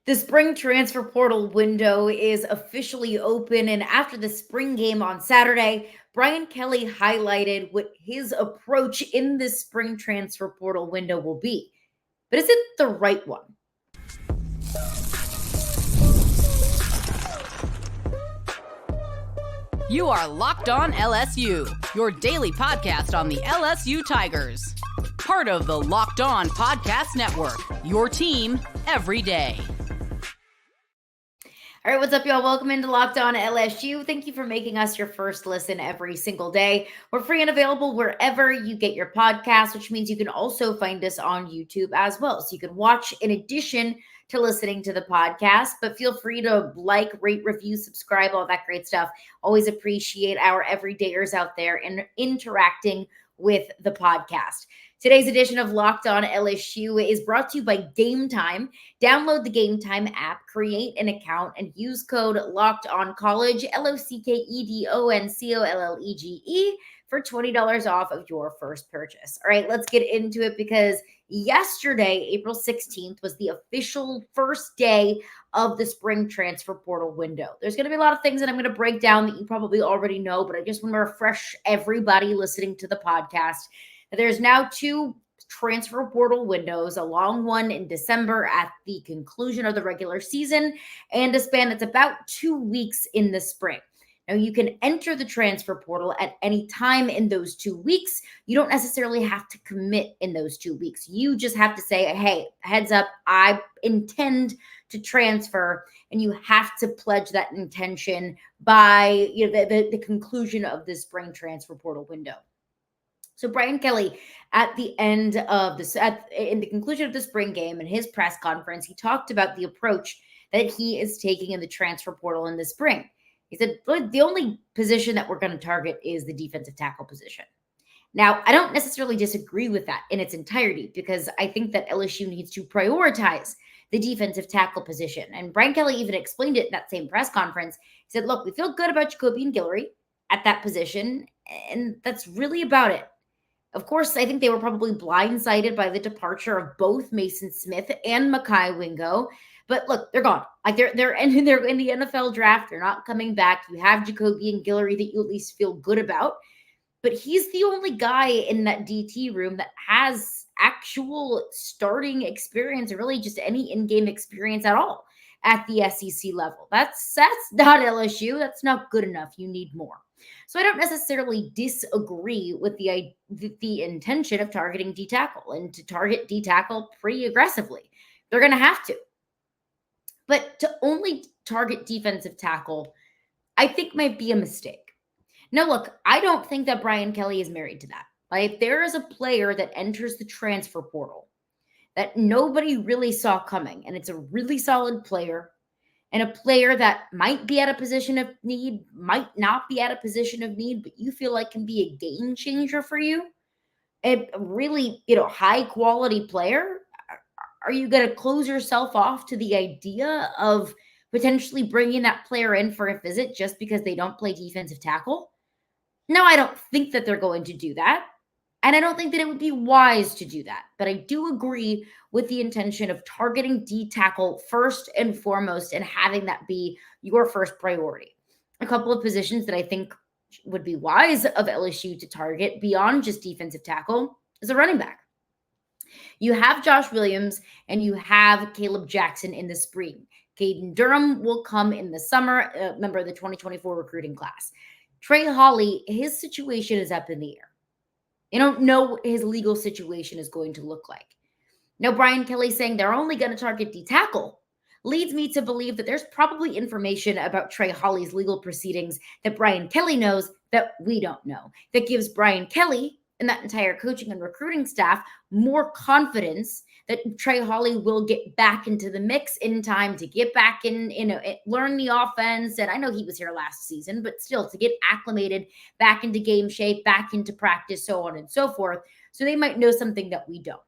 The spring transfer portal window is officially open, and after the spring game on Saturday, Brian Kelly highlighted what his approach in this spring transfer portal window will be. But is it the right one? You are Locked On LSU, your daily podcast on the LSU Tigers. Part of the Locked On Podcast Network, your team every day. All right, what's up, y'all? Welcome into Locked On LSU. Thank you for making us your first listen every single day. We're free and available wherever you get your podcasts, which means you can also find us on YouTube as well. So you can watch in addition to listening to the podcast, but feel free to like, rate, review, subscribe, all that great stuff. Always appreciate our everydayers out there and interacting with the podcast. Today's edition of Locked On LSU is brought to you by Game Time. Download the Game Time app, create an account, and use code LOCKEDONCollege, LOCKEDONCOLLEGE, for $20 off of your first purchase. All right, let's get into it because yesterday, April 16th, was the official first day of the spring transfer portal window. There's going to be a lot of things that I'm going to break down that you probably already know, but I just want to refresh everybody listening to the podcast. There's now two transfer portal windows, a long one in December at the conclusion of the regular season, and a span that's about 2 weeks in the spring. Now, you can enter the transfer portal at any time in those 2 weeks. You don't necessarily have to commit in those 2 weeks. You just have to say, hey, heads up, I intend to transfer, and you have to pledge that intention by the conclusion of the spring transfer portal window. So Brian Kelly, at the end of this, in the conclusion of the spring game in his press conference, he talked about the approach that he is taking in the transfer portal in the spring. He said, the only position that we're going to target is the defensive tackle position. Now, I don't necessarily disagree with that in its entirety because I think that LSU needs to prioritize the defensive tackle position. And Brian Kelly even explained it in that same press conference. He said, look, we feel good about Jacoby and Guillory at that position, and that's really about it. Of course, I think they were probably blindsided by the departure of both Maason Smith and Mekhi Wingo. But look, they're gone. Like they're in the NFL draft. They're not coming back. You have Jacoby and Guillory that you at least feel good about. But he's the only guy in that DT room that has actual starting experience or really just any in-game experience at all at the SEC level. That's not LSU. That's not good enough. You need more. So I don't necessarily disagree with the intention of targeting D-tackle and to target D-tackle pretty aggressively. They're going to have to. But to only target defensive tackle, I think might be a mistake. Now, look, I don't think that Brian Kelly is married to that. Like, if there is a player that enters the transfer portal that nobody really saw coming, and it's a really solid player, and a player that might be at a position of need, might not be at a position of need, but you feel like can be a game changer for you, a really, high quality player, are you going to close yourself off to the idea of potentially bringing that player in for a visit just because they don't play defensive tackle? No, I don't think that they're going to do that. And I don't think that it would be wise to do that. But I do agree with the intention of targeting D-tackle first and foremost and having that be your first priority. A couple of positions that I think would be wise of LSU to target beyond just defensive tackle is a running back. You have Josh Williams and you have Caleb Jackson in the spring. Caden Durham will come in the summer, member of the 2024 recruiting class. Trey Holly, his situation is up in the air. You don't know what his legal situation is going to look like. Now, Brian Kelly saying they're only going to target D-tackle leads me to believe that there's probably information about Trey Holly's legal proceedings that Brian Kelly knows that we don't know. That gives Brian Kelly and that entire coaching and recruiting staff more confidence that Trey Holly will get back into the mix in time to get back in, learn the offense. And I know he was here last season, but still to get acclimated back into game shape, back into practice, so on and so forth. So they might know something that we don't.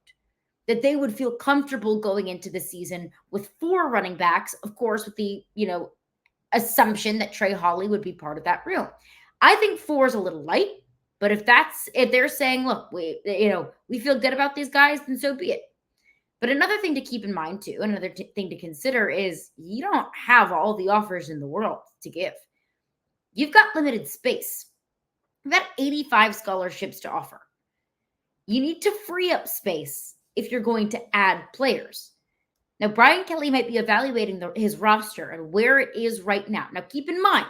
That they would feel comfortable going into the season with 4 running backs, of course, with the, assumption that Trey Holly would be part of that room. I think 4 is a little light, but if they're saying, look, we feel good about these guys, then so be it. But another thing to keep in mind too, another thing to consider is you don't have all the offers in the world to give. You've got limited space. You've got 85 scholarships to offer. You need to free up space if you're going to add players. Now, Brian Kelly might be evaluating his roster and where it is right now. Now, keep in mind,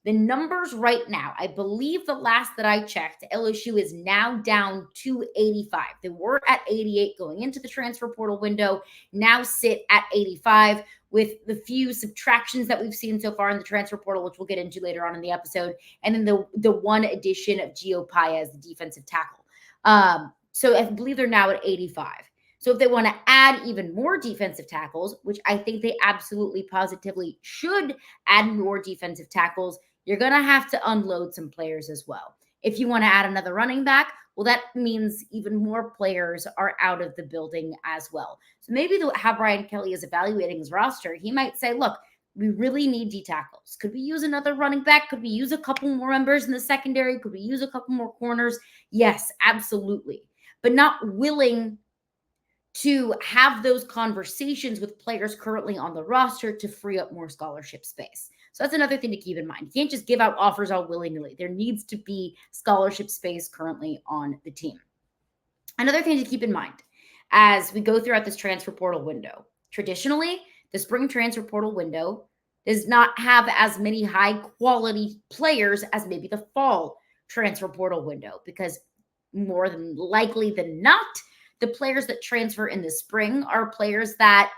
the numbers right now, I believe the last that I checked, LSU is now down to 85. They were at 88 going into the transfer portal window, now sit at 85 with the few subtractions that we've seen so far in the transfer portal, which we'll get into later on in the episode, and then the one addition of Gio Paez, the defensive tackle. So I believe they're now at 85. So if they want to add even more defensive tackles, which I think they absolutely positively should add more defensive tackles, you're going to have to unload some players as well. If you want to add another running back, well, that means even more players are out of the building as well. So maybe how Brian Kelly is evaluating his roster, he might say, look, we really need D tackles. Could we use another running back? Could we use a couple more members in the secondary? Could we use a couple more corners? Yes, absolutely. But not willing to have those conversations with players currently on the roster to free up more scholarship space. So that's another thing to keep in mind. You can't just give out offers all willy-nilly. There needs to be scholarship space currently on the team. Another thing to keep in mind as we go throughout this transfer portal window, traditionally, the spring transfer portal window does not have as many high-quality players as maybe the fall transfer portal window, because more than likely than not, the players that transfer in the spring are players that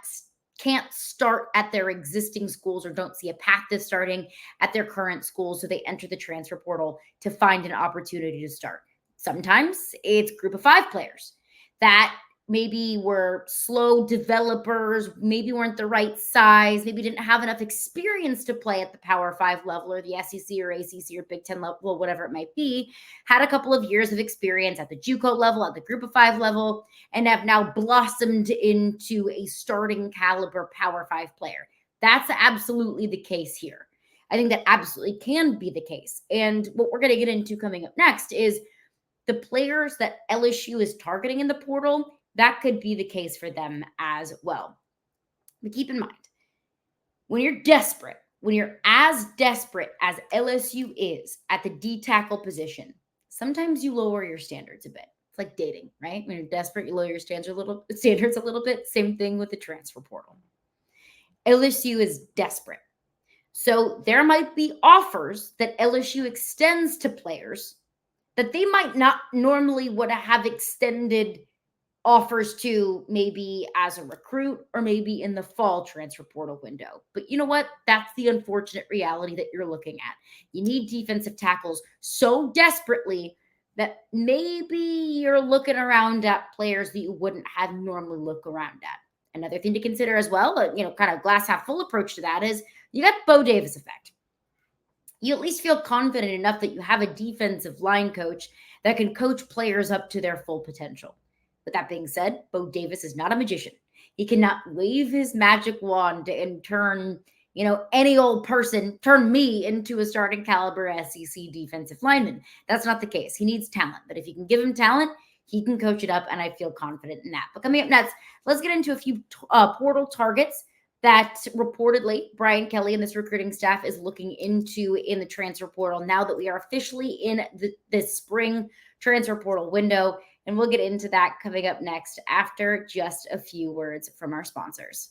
can't start at their existing schools or don't see a path to starting at their current schools. So they enter the transfer portal to find an opportunity to start. Sometimes it's group of 5 players that maybe were slow developers, maybe weren't the right size, maybe didn't have enough experience to play at the Power 5 level or the SEC or ACC or Big Ten level, whatever it might be, had a couple of years of experience at the JUCO level, at the Group of 5 level, and have now blossomed into a starting caliber Power 5 player. That's absolutely the case here. I think that absolutely can be the case. And what we're going to get into coming up next is the players that LSU is targeting in the portal. That could be the case for them as well. But keep in mind, when you're desperate, when you're as desperate as LSU is at the D tackle position, sometimes you lower your standards a bit. It's like dating, right? When you're desperate, you lower your standards a little bit. Same thing with the transfer portal. LSU is desperate. So there might be offers that LSU extends to players that they might not normally would have extended offers to, maybe as a recruit or maybe in the fall transfer portal window. But you know what? That's the unfortunate reality that you're looking at. You need defensive tackles so desperately that maybe you're looking around at players that you wouldn't have normally look around at. Another thing to consider as well, kind of glass half full approach to that is you got Bo Davis effect. You at least feel confident enough that you have a defensive line coach that can coach players up to their full potential. With that being said, Bo Davis is not a magician. He cannot wave his magic wand and turn, any old person, turn me into a starting caliber SEC defensive lineman. That's not the case. He needs talent. But if you can give him talent, he can coach it up, and I feel confident in that. But coming up next, let's get into a few portal targets that reportedly Brian Kelly and this recruiting staff is looking into in the transfer portal now that we are officially in the spring transfer portal window. And we'll get into that coming up next after just a few words from our sponsors.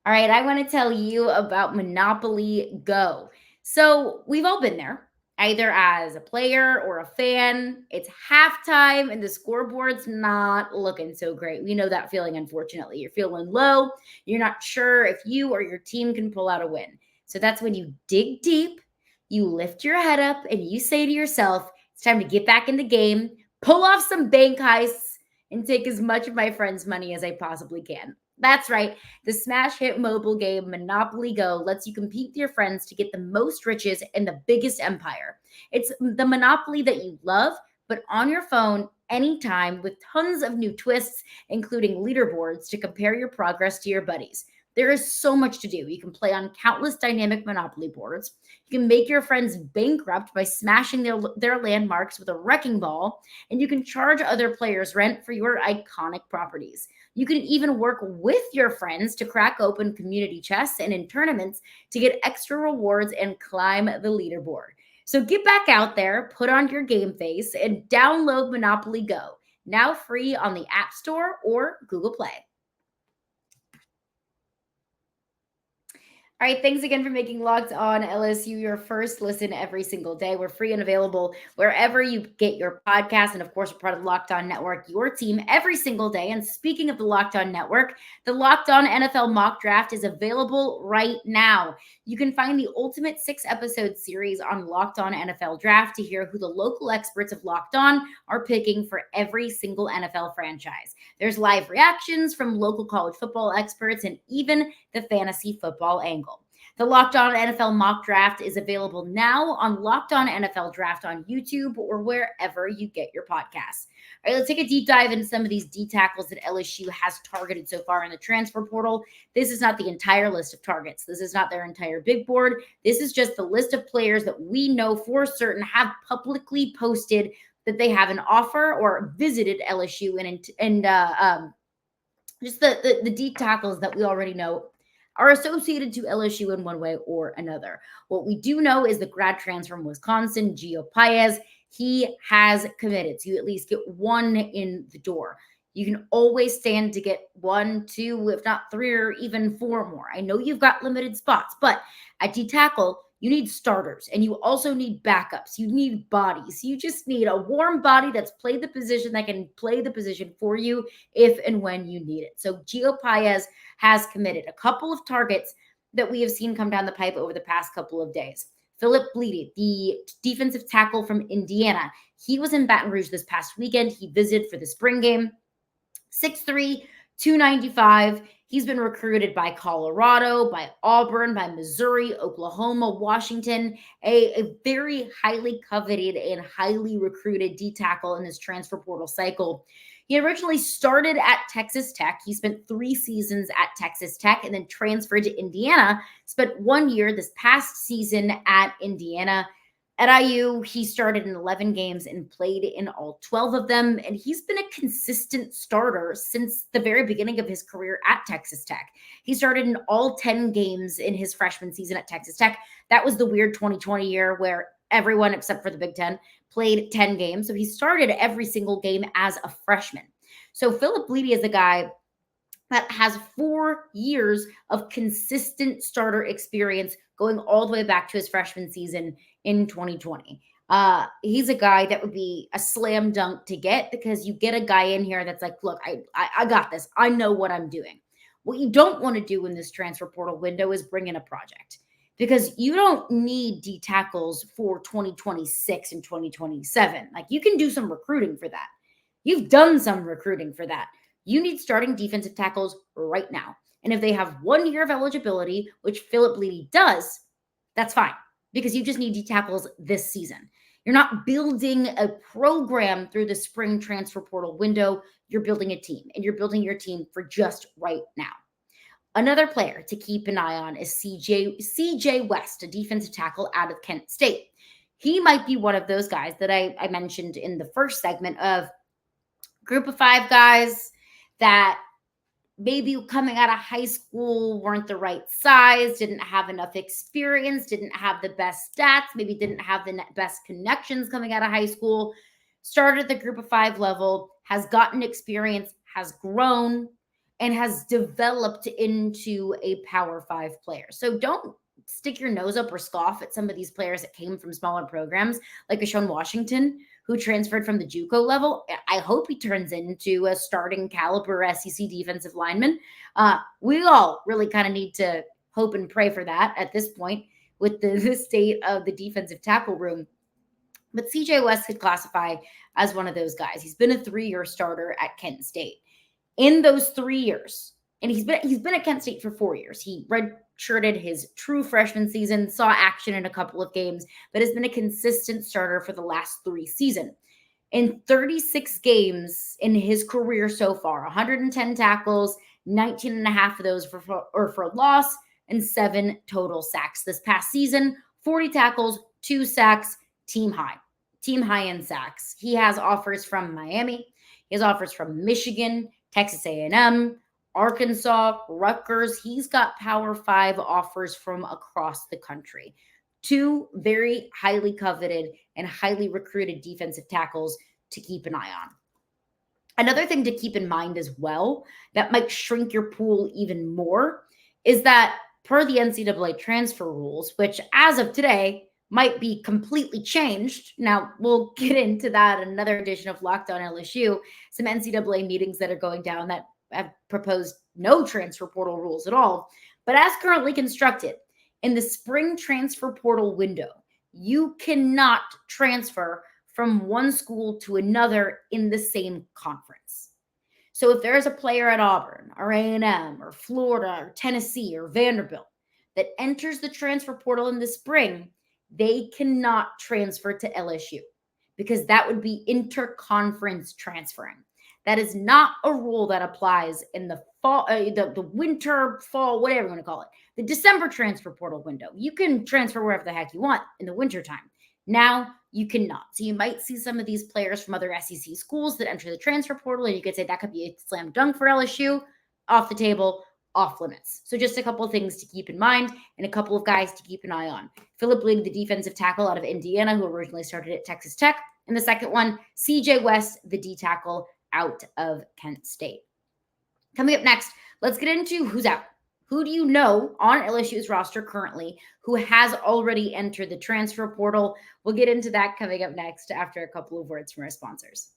All right, I want to tell you about Monopoly Go. So we've all been there, either as a player or a fan. It's halftime and the scoreboard's not looking so great. We know that feeling, unfortunately. You're feeling low. You're not sure if you or your team can pull out a win. So that's when you dig deep, you lift your head up, and you say to yourself, it's time to get back in the game, pull off some bank heists, and take as much of my friends' money as I possibly can. That's right. The smash hit mobile game Monopoly Go lets you compete with your friends to get the most riches and the biggest empire. It's the Monopoly that you love, but on your phone anytime, with tons of new twists, including leaderboards to compare your progress to your buddies. There is so much to do. You can play on countless dynamic Monopoly boards. You can make your friends bankrupt by smashing their landmarks with a wrecking ball, and you can charge other players rent for your iconic properties. You can even work with your friends to crack open community chests and in tournaments to get extra rewards and climb the leaderboard. So get back out there, put on your game face, and download Monopoly Go, now free on the App Store or Google Play. All right, thanks again for making Locked On LSU your first listen every single day. We're free and available wherever you get your podcast. And of course, we're part of the Locked On Network, your team every single day. And speaking of the Locked On Network, the Locked On NFL Mock Draft is available right now. You can find the ultimate 6-episode series on Locked On NFL Draft to hear who the local experts of Locked On are picking for every single NFL franchise. There's live reactions from local college football experts and even the fantasy football angle. The Locked On NFL Mock Draft is available now on Locked On NFL Draft on YouTube or wherever you get your podcasts. All right, let's take a deep dive into some of these D tackles that LSU has targeted so far in the transfer portal. This is not the entire list of targets. This is not their entire big board. This is just the list of players that we know for certain have publicly posted that they have an offer or visited LSU and just the D tackles that we already know are associated to LSU in one way or another. What we do know is the grad transfer from Wisconsin, Gio Paez, he has committed. So you at least get one in the door. You can always stand to get 1, 2, if not 3 or even 4 more. I know you've got limited spots, but at D tackle, you need starters and you also need backups. You need bodies. You just need a warm body that's played the position that can play the position for you if and when you need it. So Gio Paez has committed. A couple of targets that we have seen come down the pipe over the past couple of days. Philip Bleedy, the defensive tackle from Indiana. He was in Baton Rouge this past weekend. He visited for the spring game. 6'3", 295. He's been recruited by Colorado, by Auburn, by Missouri, Oklahoma, Washington, a very highly coveted and highly recruited D tackle in this transfer portal cycle. He originally started at Texas Tech. He spent 3 seasons at Texas Tech and then transferred to Indiana, spent 1 year this past season at Indiana. At IU, he started in 11 games and played in all 12 of them, and he's been a consistent starter since the very beginning of his career at Texas Tech. He started in all 10 games in his freshman season at Texas Tech. That was the weird 2020 year where everyone except for the Big Ten played 10 games, so he started every single game as a freshman. So Philip Bleedy is a guy that has 4 years of consistent starter experience going all the way back to his freshman season in 2020. He's a guy that would be a slam dunk to get because you get a guy in here that's like, look, I got this. I know what I'm doing. What you don't want to do in this transfer portal window is bring in a project because you don't need D tackles for 2026 and 2027. Like you can do some recruiting for that. You've done some recruiting for that. You need starting defensive tackles right now. And if they have 1 year of eligibility, which Philip Bleedy does, that's fine because you just need D tackles this season. You're not building a program through the spring transfer portal window. You're building a team, and you're building your team for just right now. Another player to keep an eye on is CJ West, a defensive tackle out of Kent State. He might be one of those guys that I mentioned in the first segment of group of 5 guys that maybe coming out of high school weren't the right size, didn't have enough experience, didn't have the best stats, maybe didn't have the best connections coming out of high school, started at the group of 5 level, has gotten experience, has grown, and has developed into a Power 5 player. So don't stick your nose up or scoff at some of these players that came from smaller programs like a Sean Washington, who transferred from the JUCO level. I hope he turns into a starting caliber SEC defensive lineman. We all really kind of need to hope and pray for that at this point with the state of the defensive tackle room. But CJ West could classify as one of those guys. He's been a 3-year starter at Kent State. In those 3 years, and he's been at Kent State for 4 years. He redshirted his true freshman season, saw action in a couple of games, but has been a consistent starter for the last 3 seasons. In 36 games in his career so far, 110 tackles, 19 and a half of those for loss, and 7 total sacks. This past season, 40 tackles, 2 sacks, team high in sacks. He has offers from Miami. He has offers from Michigan, Texas A&M, Arkansas, Rutgers. He's got Power 5 offers from across the country. 2 very highly coveted and highly recruited defensive tackles to keep an eye on. Another thing to keep in mind as well that might shrink your pool even more is that per the NCAA transfer rules, which as of today might be completely changed. Now, we'll get into that in another edition of Locked On LSU, some NCAA meetings that are going down that have proposed no transfer portal rules at all. But as currently constructed, in the spring transfer portal window, you cannot transfer from one school to another in the same conference. So if there's a player at Auburn or A&M or Florida or Tennessee or Vanderbilt that enters the transfer portal in the spring, they cannot transfer to LSU because that would be interconference transferring. That is not a rule that applies in the fall, the winter, fall, whatever you want to call it. The December transfer portal window. You can transfer wherever the heck you want in the wintertime. Now you cannot. So you might see some of these players from other SEC schools that enter the transfer portal, and you could say that could be a slam dunk for LSU. Off the table, off limits. So just a couple of things to keep in mind and a couple of guys to keep an eye on. Philip Ling, the defensive tackle out of Indiana, who originally started at Texas Tech. And the second one, CJ West, the D tackle out of Kent State. Coming up next, let's get into who's out. Who do you know on LSU's roster currently who has already entered the transfer portal? We'll get into that coming up next after a couple of words from our sponsors.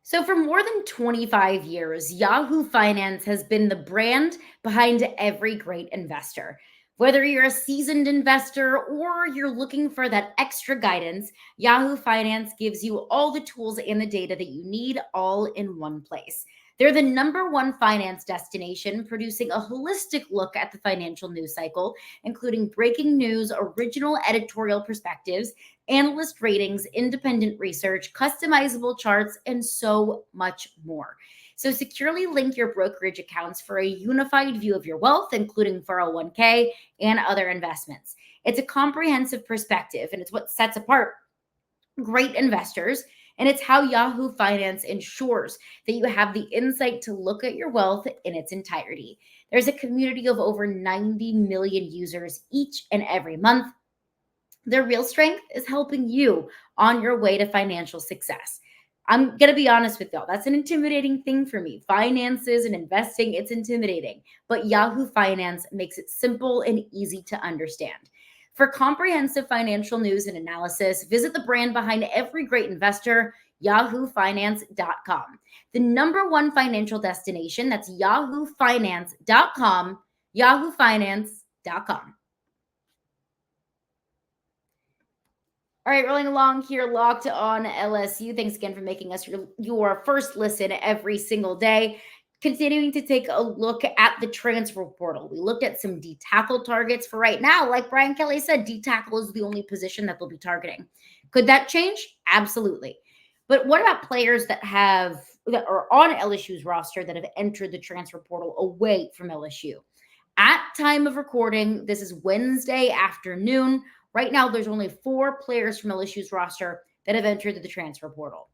So for more than 25 years, Yahoo Finance has been the brand behind every great investor. Whether you're a seasoned investor or you're looking for that extra guidance, Yahoo Finance gives you all the tools and the data that you need all in one place. They're the #1 finance destination, producing a holistic look at the financial news cycle, including breaking news, original editorial perspectives, analyst ratings, independent research, customizable charts, and so much more. So securely link your brokerage accounts for a unified view of your wealth, including 401k and other investments. It's a comprehensive perspective, and it's what sets apart great investors. And it's how Yahoo Finance ensures that you have the insight to look at your wealth in its entirety. There's a community of over 90 million users each and every month. Their real strength is helping you on your way to financial success. I'm going to be honest with y'all. That's an intimidating thing for me. Finances and investing, it's intimidating. But Yahoo Finance makes it simple and easy to understand. For comprehensive financial news and analysis, visit the brand behind every great investor, yahoofinance.com. The #1 financial destination, that's yahoofinance.com, yahoofinance.com. All right, rolling along here, Locked On LSU. Thanks again for making us your first listen every single day. Continuing to take a look at the transfer portal. We looked at some D tackle targets for right now. Like Brian Kelly said, D tackle is the only position that they'll be targeting. Could that change? Absolutely. But what about players that are on LSU's roster that have entered the transfer portal away from LSU? At time of recording, this is Wednesday afternoon. Right now, there's only 4 players from LSU's roster that have entered the transfer portal.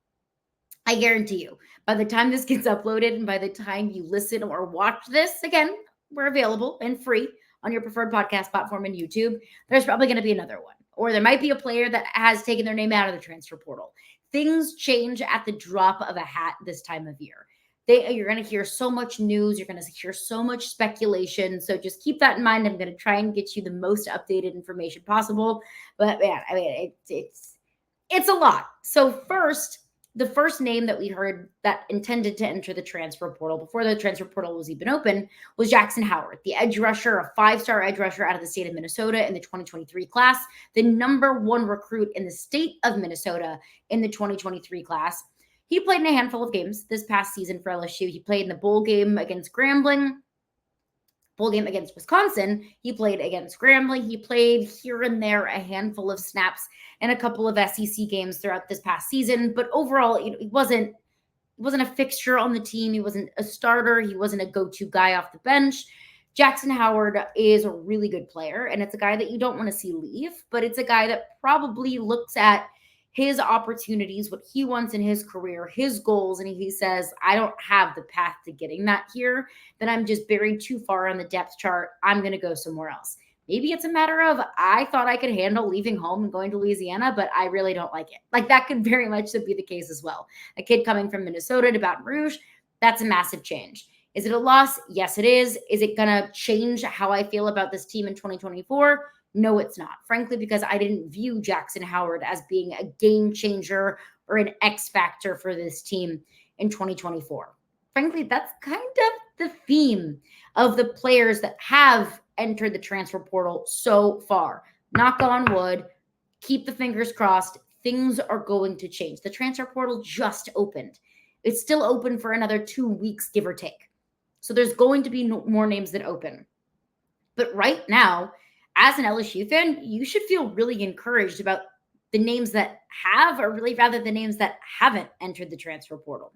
I guarantee you, by the time this gets uploaded and by the time you listen or watch this, again, we're available and free on your preferred podcast platform and YouTube. There's probably going to be another one. Or there might be a player that has taken their name out of the transfer portal. Things change at the drop of a hat this time of year. You're going to hear so much news. You're going to hear so much speculation. So just keep that in mind. I'm going to try and get you the most updated information possible. But man, I mean, it's a lot. So the first name that we heard that intended to enter the transfer portal before the transfer portal was even open was Jackson Howard, the edge rusher, a 5-star edge rusher out of the state of Minnesota in the 2023 class, the #1 recruit in the state of Minnesota in the 2023 class. He played in a handful of games this past season for LSU. He played in the bowl game against Grambling. bowl game against Wisconsin, he played against Grambling. He played here and there a handful of snaps in a couple of SEC games throughout this past season. But overall, he wasn't a fixture on the team. He wasn't a starter. He wasn't a go-to guy off the bench. Jackson Howard is a really good player, and it's a guy that you don't want to see leave, but it's a guy that probably looks at his opportunities, what he wants in his career, his goals, and he says, I don't have the path to getting that here, then I'm just buried too far on the depth chart. I'm going to go somewhere else. Maybe it's a matter of, I thought I could handle leaving home and going to Louisiana, but I really don't like it. Like, that could very much so be the case as well. A kid coming from Minnesota to Baton Rouge, that's a massive change. Is it a loss? Yes, it is. Is it going to change how I feel about this team in 2024? No, it's not. Frankly, because I didn't view Jackson Howard as being a game changer or an X factor for this team in 2024. Frankly, that's kind of the theme of the players that have entered the transfer portal so far. Knock on wood, keep the fingers crossed. Things are going to change. The transfer portal just opened. It's still open for another 2 weeks, give or take. So there's going to be more names that open. But right now, as an LSU fan, you should feel really encouraged about the names that have, or really rather the names that haven't entered the transfer portal.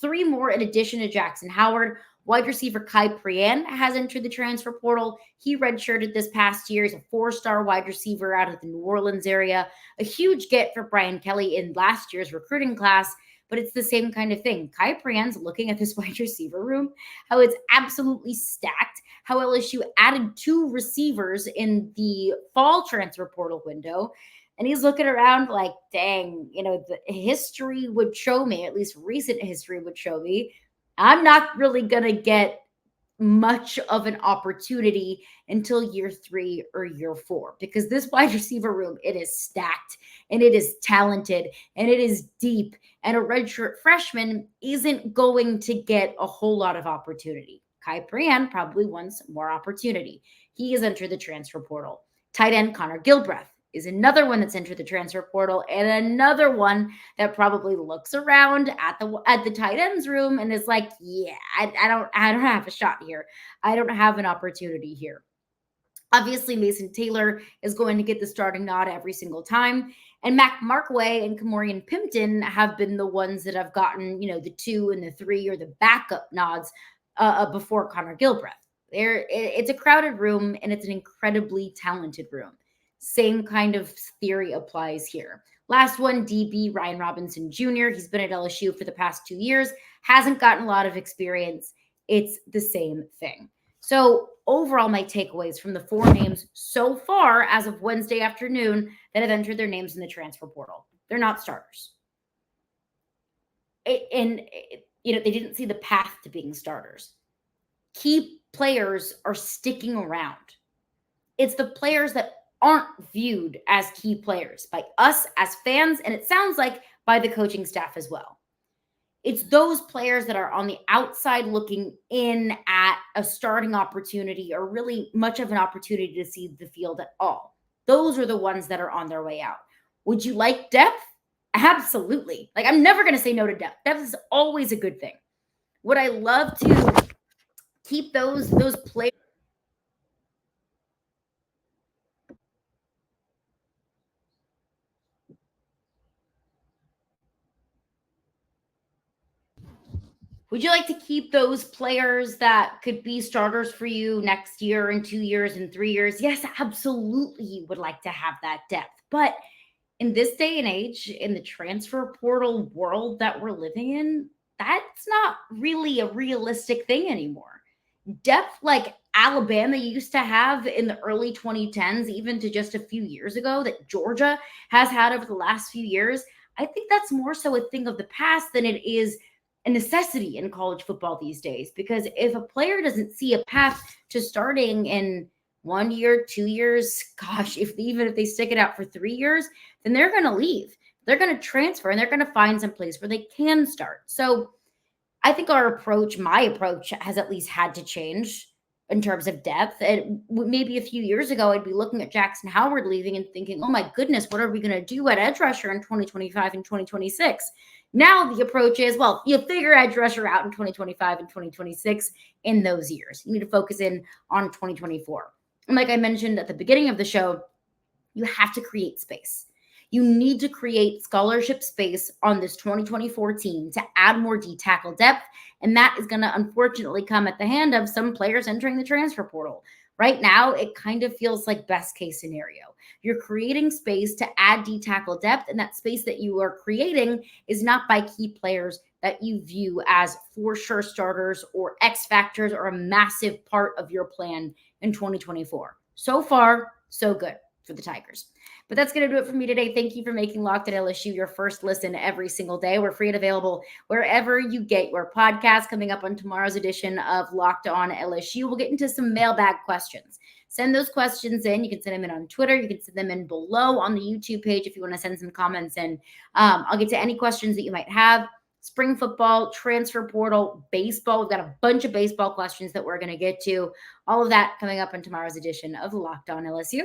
3 more in addition to Jackson Howard. Wide receiver Kai Prian has entered the transfer portal. He redshirted this past year. He's a 4-star wide receiver out of the New Orleans area. A huge get for Brian Kelly in last year's recruiting class. But it's the same kind of thing. Kai Prian's looking at this wide receiver room, how it's absolutely stacked, how LSU added 2 receivers in the fall transfer portal window. And he's looking around like, dang, the history would show me, at least recent history would show me, I'm not really going to get much of an opportunity until year 3 or year 4, because this wide receiver room, it is stacked and it is talented and it is deep, and a redshirt freshman isn't going to get a whole lot of opportunity. Kai Prian probably wants more opportunity. He has entered the transfer portal. Tight end Connor Gilbreth is another one that's entered the transfer portal, and another one that probably looks around at the tight ends room and is like, yeah, I don't have a shot here. I don't have an opportunity here. Obviously, Mason Taylor is going to get the starting nod every single time. And Mac Markway and Kamorian Pimpton have been the ones that have gotten, the 2 and the 3 or the backup nods before Connor Gilbreth. It's a crowded room, and it's an incredibly talented room. Same kind of theory applies here. Last one, DB Ryan Robinson Jr. He's been at LSU for the past 2 years, hasn't gotten a lot of experience. It's the same thing. So overall, my takeaways from the 4 names so far as of Wednesday afternoon that have entered their names in the transfer portal, they're not starters. They didn't see the path to being starters. Key players are sticking around. It's the players that aren't viewed as key players by us as fans, and it sounds like by the coaching staff as well. It's those players that are on the outside looking in at a starting opportunity, or really much of an opportunity to see the field at all. Those are the ones that are on their way out. Would you like depth? Absolutely. Like, I'm never going to say no to depth. Depth is always a good thing. Would I love to keep those players? Would you like to keep those players that could be starters for you next year and 2 years and 3 years? Yes, absolutely would like to have that depth. But in this day and age, in the transfer portal world that we're living in, that's not really a realistic thing anymore. Depth like Alabama used to have in the early 2010s, even to just a few years ago, that Georgia has had over the last few years, I think that's more so a thing of the past than it is a necessity in college football these days. Because if a player doesn't see a path to starting in 1 year, 2 years, gosh, even if they stick it out for 3 years, then they're going to leave. They're going to transfer, and they're going to find some place where they can start. So I think my approach has at least had to change in terms of depth. And maybe a few years ago, I'd be looking at Jackson Howard leaving and thinking, oh my goodness, what are we going to do at edge rusher in 2025 and 2026? Now the approach is, well, you figure edge rusher out in 2025 and 2026 in those years. You need to focus in on 2024. And like I mentioned at the beginning of the show, you have to create space. You need to create scholarship space on this 2024 team to add more D tackle depth. And that is going to unfortunately come at the hand of some players entering the transfer portal. Right now, it kind of feels like best case scenario. You're creating space to add D tackle depth, and that space that you are creating is not by key players that you view as for sure starters or X factors or a massive part of your plan in 2024. So far, so good for the Tigers. But that's going to do it for me today. Thank you for making Locked On LSU your first listen every single day. We're free and available wherever you get your podcast. Coming up on tomorrow's edition of Locked On LSU, we'll get into some mailbag questions. Send those questions in. You can send them in on Twitter. You can send them in below on the YouTube page if you want to send some comments in. I'll get to any questions that you might have. Spring football, transfer portal, baseball. We've got a bunch of baseball questions that we're going to get to. All of that coming up in tomorrow's edition of Locked On LSU.